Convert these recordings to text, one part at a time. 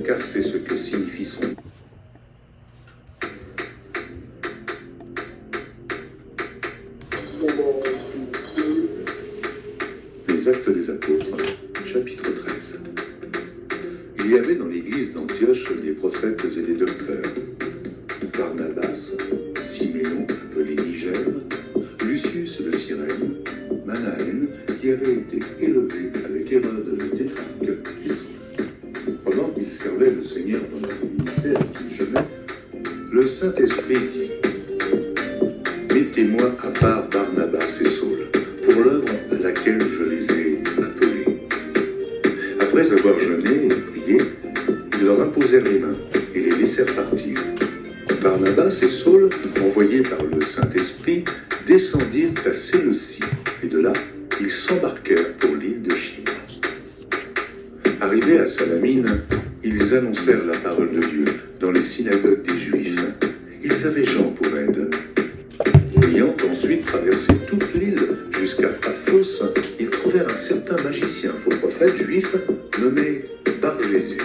car c'est ce que signifie son nom. Les Actes des Apôtres, chapitre 13. Il y avait dans l'église d'Antioche des prophètes et des docteurs. Barnabas, Siméon appelé Niger, Lucius le Cyrène, Manaën qui avait été élevé avec Hérode le tétrarque, et Saul. Pendant qu'ils servaient le Seigneur dans leur ministère et qu'ils jeûnaient, le Saint-Esprit dit: Mettez-moi à part Barnabas et Saul pour l'œuvre à laquelle je les ai appelés. Après avoir jeûné et prié, ils leur imposèrent les mains et les laissèrent partir. Barnabas et Saul, envoyés par le Saint-Esprit, descendirent à Séleucie, et de là, ils s'embarquèrent pour l'île de Chypre. Arrivés à Salamine, ils annoncèrent la parole de Dieu dans les synagogues des Juifs. Ils avaient Jean pour aide. Ayant ensuite traversé toute l'île jusqu'à Paphos, ils trouvèrent un certain magicien, faux prophète juif, nommé Bar-Jésus,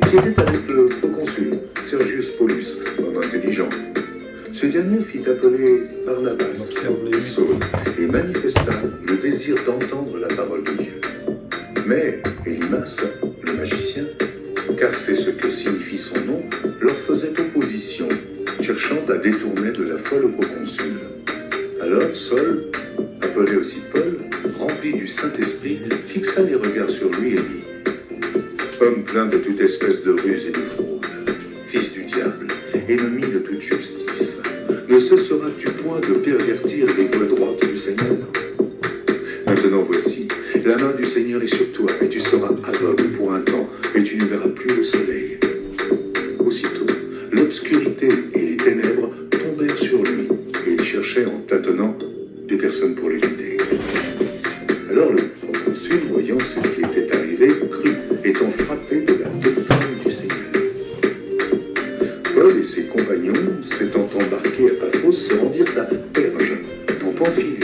qui était avec le proconsul Sergius Paulus, homme intelligent. Ce dernier fit appeler Barnabas et Saul et manifesta le désir d'entendre la parole de Dieu. Mais Élymas, le magicien, car c'est ce que signifie son nom, leur faisait opposition, cherchant à détourner de la foi le proconsul. Alors Saul, appelé aussi Paul, rempli du Saint-Esprit, fixa les regards sur lui et dit: Homme plein de toute espèce de ruse et de fraude, fils du diable, ennemi de toute justice, ne cesseras-tu point de pervertir les voies droites du Seigneur? Maintenant voici, la main du Seigneur est sur toi, et tu seras aveugle pour un temps, et tu ne verras plus le soleil. Aussitôt, l'obscurité et les ténèbres tombèrent sur lui, et il cherchait en tâtonnant des personnes pour l'éviter. Alors le proconsul, voyant ce qui était arrivé, crut, étant frappé de la doctrine du Seigneur. Paul et ses compagnons, s'étant embarqués à Paphos, se rendirent à Perge, en Pamphylie.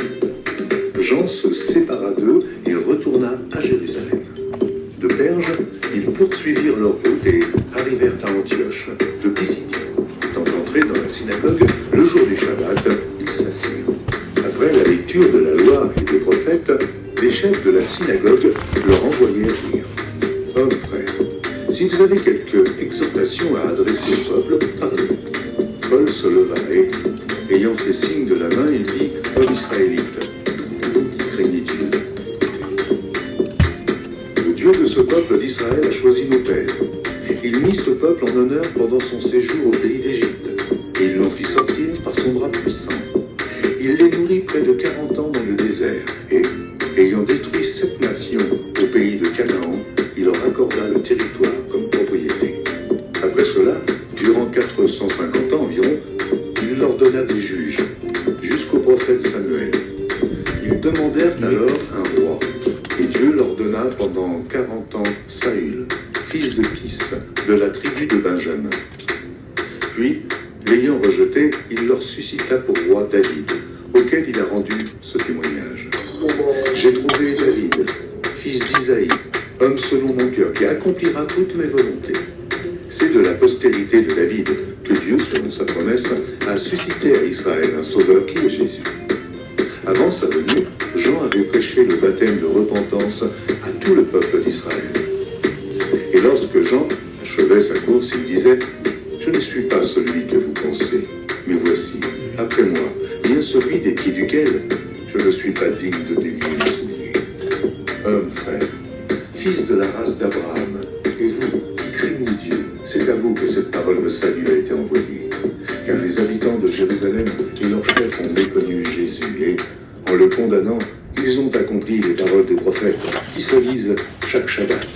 Jean se sépara d'eux et retourna à Jérusalem. De Perge, ils poursuivirent leur route et arrivèrent à Antioche de Pisidia. Étant entrés dans la synagogue, le jour du Shabbat, ils s'assirent. Après la lecture de la loi et des prophètes, les chefs de la synagogue leur envoyèrent dire: Hommes frères, si vous avez quelque exhortation à adresser au peuple, parlez. Paul se leva et, ayant fait signe de la main, il dit: Hommes israélites, vous qui craignez Dieu, le Dieu de ce peuple d'Israël a choisi nos pères. Il mit ce peuple en honneur pendant son séjour au pays d'Égypte, et il l'en fit sortir par son bras puissant. Il les nourrit près de 40 ans dans le désert, et, ayant détruit 7 nations au pays de Canaan, il leur accorda le territoire comme propriété. Après cela, durant 450 ans environ, il leur donna des juges, jusqu'au prophète Samuel. Ils demandèrent alors un roi, et Dieu leur donna pendant 40 ans Saül, fils de Kis, de la tribu de Benjamin. Puis, l'ayant rejeté, il leur suscita pour roi David, auquel il a rendu ce témoignage. J'ai trouvé David, fils d'Isaïe, homme selon mon cœur, qui accomplira toutes mes volontés. C'est de la postérité de David que Dieu, selon sa promesse, a suscité à Israël un sauveur qui est Jésus. Avant sa venue, Jean avait prêché le baptême de repentance à tout le peuple d'Israël. Et lorsque Jean achevait sa course, il disait: Je ne suis pas celui que vous pensez, mais voici, après moi, vient celui des pieds duquel je ne suis pas digne de délier mes souliers. Hommes, frères, fils de la race d'Abraham, et vous qui craignez Dieu, c'est à vous que cette parole de salut a été envoyée. Car les habitants de Jérusalem et leurs chefs ont méconnu Jésus, et, en le condamnant, ils ont accompli les paroles des prophètes qui se lisent chaque Shabbat.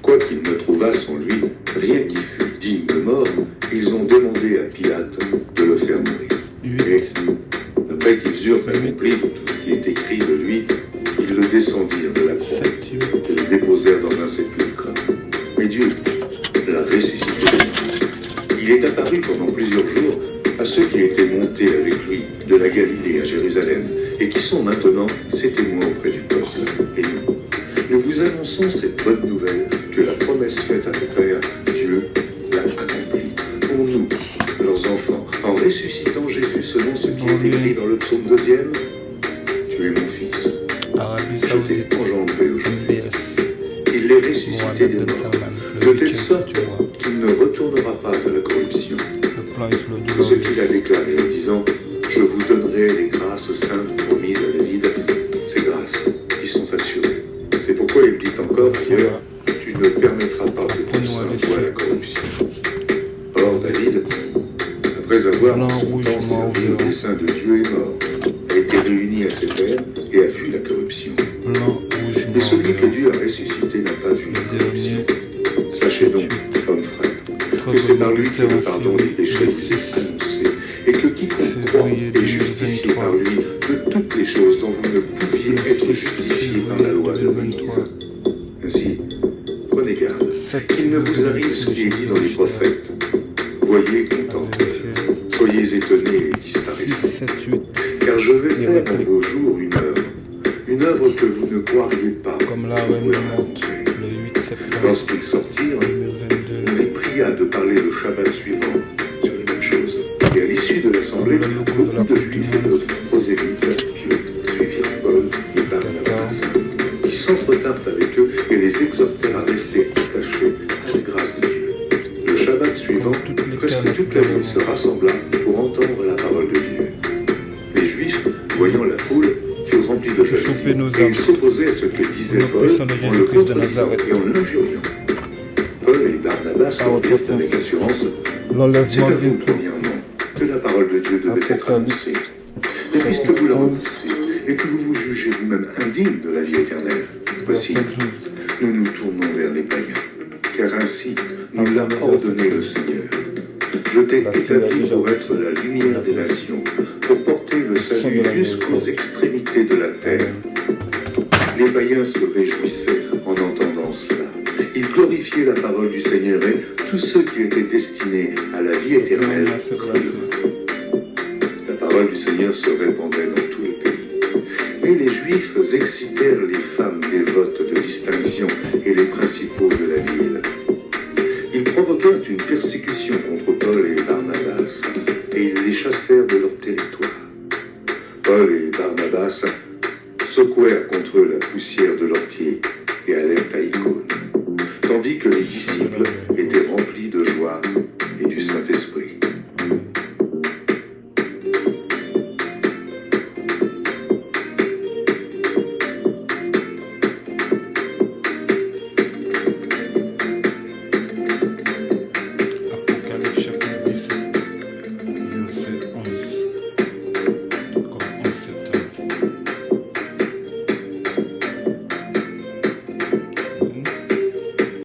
Quoiqu'ils ne trouvassent en lui rien qui fût digne de mort, ils ont demandé à Pilate de le faire mourir. Et, après qu'ils eurent accompli tout ce qui est écrit de lui, ils le descendirent de la croix et le déposèrent dans un sépulcre. Mais Dieu l'a ressuscité. Il est apparu pendant plusieurs jours à ceux qui étaient montés avec lui de la Galilée à Jérusalem et qui sont maintenant ses témoins auprès du peuple. Et nous vous annonçons cette bonne nouvelle que la promesse faite à nos pères, Dieu j'ai ressuscité des Ben morts, Salman, de le telle 8e sorte futur roi. qu'il ne retournera pas à la corruption. Le plan est sous le C'est ce dos. qu'il a déclaré en disant « Je vous donnerai les grâces saintes promises à David, ces grâces qui sont assurées. » C'est pourquoi il dit encore ailleurs « Tu ne permettras pas de ton sang à la corruption. » Or David, après avoir Blanc, en son rouge, temps noir, servi au vert. dessein de Dieu est mort, a été réuni à ses pairs et a fui la corruption. Blanc, rouge, Mais noir, celui que vert. Dieu a ressuscité n'a pas vu la Le corruption. dernier, Sachez donc, 7-8. hommes frères, Très que c'est bonne par lui que le nourriture pardon aussi, des péchés le est 6 annoncé, et que quiconque croit février est justifié 2023. par lui de toutes les choses dont vous ne pouviez Le être 6 justifiés par la février loi de Moïse. 2023. Ainsi, prenez garde, 7 qu'il ne vous arrive ce qui est dit dans les prophètes. Voyez, contemplez, soyez étonnés et 6, disparaissez. 7, 8. Car je vais faire en vos jours une œuvre que vous ne croiriez pas. Comme la reine est morte le 8 septembre Lorsqu'ils sortirent, 2022. on les pria de parler le Shabbat suivant sur les mêmes choses. Et à l'issue de l'assemblée, Le logo de beaucoup la de Coupe juifs du et Monde. d'autres prosélytes pieux suivirent Paul et Barnabas, qui s'entretinrent avec eux et les exhortèrent à rester attachés à la grâce de Dieu. Le Shabbat suivant, Comme toutes les presque cannes toute la ville de- se rassembla pour entendre la parole de Dieu. Les Juifs, voyant la foule, furent remplis de jalousie, Choper nos et âmes. ils s'opposaient à ce que disait Nous Paul pressons le en le Jésus-Christ de contredisant Nazareth. et en l'injuriant. Paul et Barnabas Par leur dirent avec repentance. assurance C'est L'enlèvement à vous, bientôt. premièrement, que la parole de Dieu devait être annoncée. Apocalypse. Mais puisque vous chapitre la 11, repoussez et que vous vous jugez vous-même indigne de la vie éternelle, voici, verset 12. nous nous tournons vers les païens. Car ainsi nous l'a ordonné le Seigneur. Je t'ai La Syrie a établi déjà pour être la lumière des nations, pour porter le salut jusqu'aux extrémités de la terre. Les païens se réjouissaient en entendant cela. Ils glorifiaient la parole du Seigneur et tous ceux qui étaient destinés à la vie éternelle Se crurent. placer. La parole du Seigneur se répandait dans tout le pays. Mais les Juifs excitèrent les femmes dévotes de distinction et les principaux de la ville. Ils provoquèrent une persécution contre Paul et Barnabas, et ils les chassèrent de leur territoire. Paul et Barnabas secouèrent contre eux la poussière de leurs pieds et allèrent à Icône, tandis que les disciples étaient remplis de joie et du Saint-Esprit.